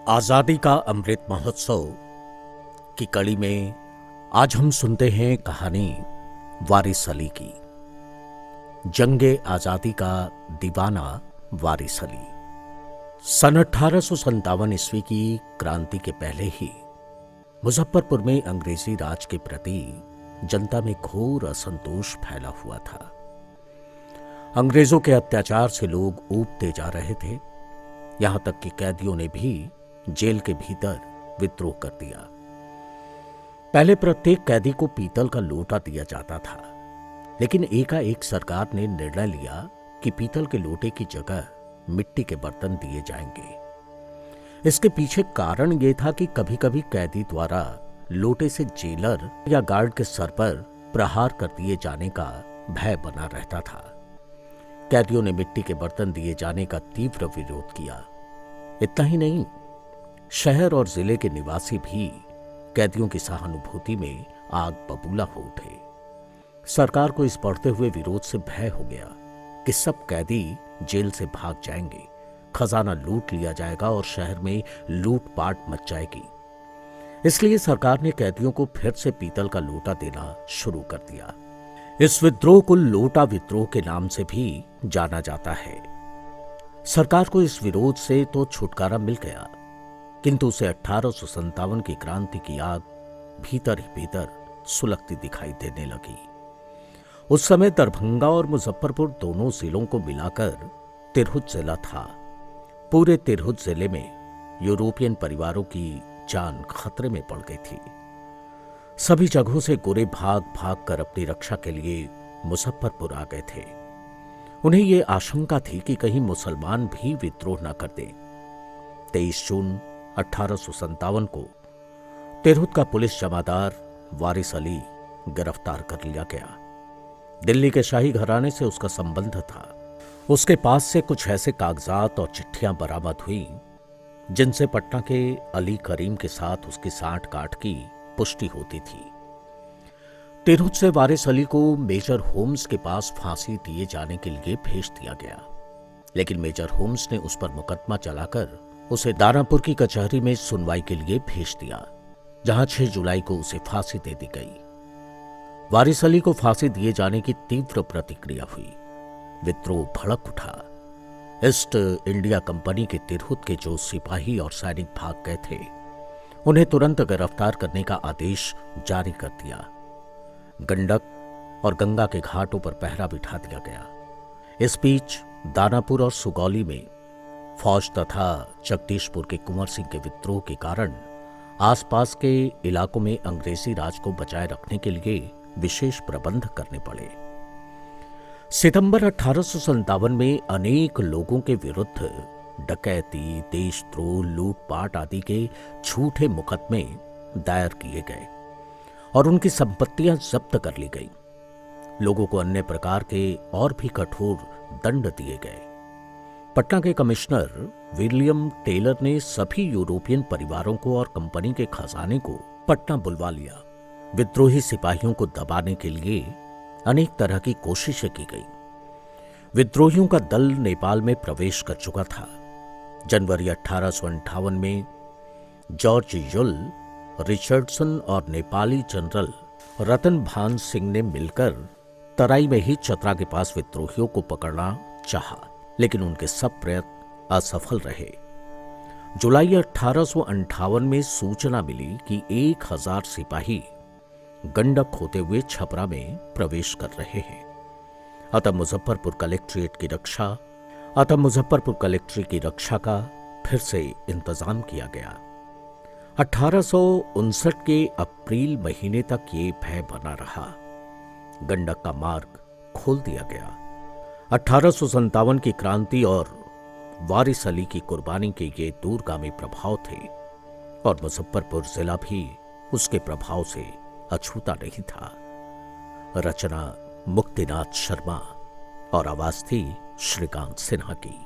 आजादी का अमृत महोत्सव की कड़ी में आज हम सुनते हैं कहानी वारिस अली की। जंगे आजादी का दीवाना वारिस अली। सन 1857 ईस्वी की क्रांति के पहले ही मुजफ्फरपुर में अंग्रेजी राज के प्रति जनता में घोर असंतोष फैला हुआ था। अंग्रेजों के अत्याचार से लोग ऊबते जा रहे थे। यहां तक कि कैदियों ने भी जेल के भीतर विद्रोह कर दिया। पहले प्रत्येक कैदी को पीतल का लोटा दिया जाता था, लेकिन एकाएक सरकार ने निर्णय लिया कि पीतल के लोटे की जगह मिट्टी के बर्तन दिए जाएंगे। इसके पीछे कारण यह था कि कभी कभी कैदी द्वारा लोटे से जेलर या गार्ड के सर पर प्रहार कर दिए जाने का भय बना रहता था। कैदियों ने मिट्टी के बर्तन दिए जाने का तीव्र विरोध किया। इतना ही नहीं, शहर और जिले के निवासी भी कैदियों की सहानुभूति में आग बबूला हो उठे। सरकार को इस बढ़ते हुए विरोध से भय हो गया कि सब कैदी जेल से भाग जाएंगे, खजाना लूट लिया जाएगा और शहर में लूटपाट मच जाएगी। इसलिए सरकार ने कैदियों को फिर से पीतल का लोटा देना शुरू कर दिया। इस विद्रोह को लोटा विद्रोह के नाम से भी जाना जाता है। सरकार को इस विरोध से तो छुटकारा मिल गया, किंतु उसे 1857 की क्रांति की आग भीतर ही भीतर सुलगती दिखाई देने लगी। उस समय दरभंगा और मुजफ्फरपुर दोनों जिलों को मिलाकर तिरहुत जिला था। पूरे तिरहुत जिले में यूरोपियन परिवारों की जान खतरे में पड़ गई थी। सभी जगहों से गोरे भाग भाग कर अपनी रक्षा के लिए मुजफ्फरपुर आ गए थे। उन्हें यह आशंका थी कि कहीं मुसलमान भी विद्रोह न कर दें। 23 जून 1857 को तिरहुत का पुलिस जमादार वारिस अली गिरफ्तार कर लिया गया। दिल्ली के शाही घराने से उसका संबंध था। उसके पास से कुछ ऐसे कागजात और चिट्ठियां बरामद हुई जिनसे पटना के अली करीम के साथ उसकी साठ गांठ की पुष्टि होती थी। तिरहुत से वारिस अली को मेजर होम्स के पास फांसी दिए जाने के लिए भेज दिया गया, लेकिन मेजर होम्स ने उस पर मुकदमा चलाकर उसे दानापुर की कचहरी में सुनवाई के लिए भेज दिया, जहां 6 जुलाई को उसे फांसी दे दी गई। वारिस अली को फांसी दिए जाने की तीव्र प्रतिक्रिया हुई। विद्रोह भड़क उठा। ईस्ट इंडिया कंपनी के तिरहुत के जो सिपाही और सैनिक भाग गए थे, उन्हें तुरंत गिरफ्तार करने का आदेश जारी कर दिया। गंडक और गंगा के घाटों पर पहरा बिठा दिया गया। इस बीच दानापुर और सुगौली में फौज तथा जगदीशपुर के कुंवर सिंह के विद्रोह के कारण आसपास के इलाकों में अंग्रेजी राज को बचाए रखने के लिए विशेष प्रबंध करने पड़े। सितंबर 1857 में अनेक लोगों के विरुद्ध डकैती, देशद्रोह, लूटपाट आदि के झूठे मुकदमे दायर किए गए और उनकी संपत्तियां जब्त कर ली गई। लोगों को अन्य प्रकार के और भी कठोर दंड दिए गए। पटना के कमिश्नर विलियम टेलर ने सभी यूरोपियन परिवारों को और कंपनी के खजाने को पटना बुलवा लिया। विद्रोही सिपाहियों को दबाने के लिए अनेक तरह की कोशिशें की गई। विद्रोहियों का दल नेपाल में प्रवेश कर चुका था। जनवरी 1858 में जॉर्ज युल, रिचर्डसन और नेपाली जनरल रतन भान सिंह ने मिलकर तराई में ही चतरा के पास विद्रोहियों को पकड़ना चाहा, लेकिन उनके सब प्रयत्न असफल रहे। जुलाई 1858 में सूचना मिली कि 1000 सिपाही गंडक होते हुए छपरा में प्रवेश कर रहे हैं। अतः मुजफ्फरपुर कलेक्ट्रेट की रक्षा का फिर से इंतजाम किया गया। 1859 के अप्रैल महीने तक ये भय बना रहा। गंडक का मार्ग खोल दिया गया। 1857 की क्रांति और वारिस अली की कुर्बानी के ये दूरगामी प्रभाव थे और मुजफ्फरपुर जिला भी उसके प्रभाव से अछूता नहीं था। रचना मुक्तिनाथ शर्मा और आवाज थी श्रीकांत सिन्हा की।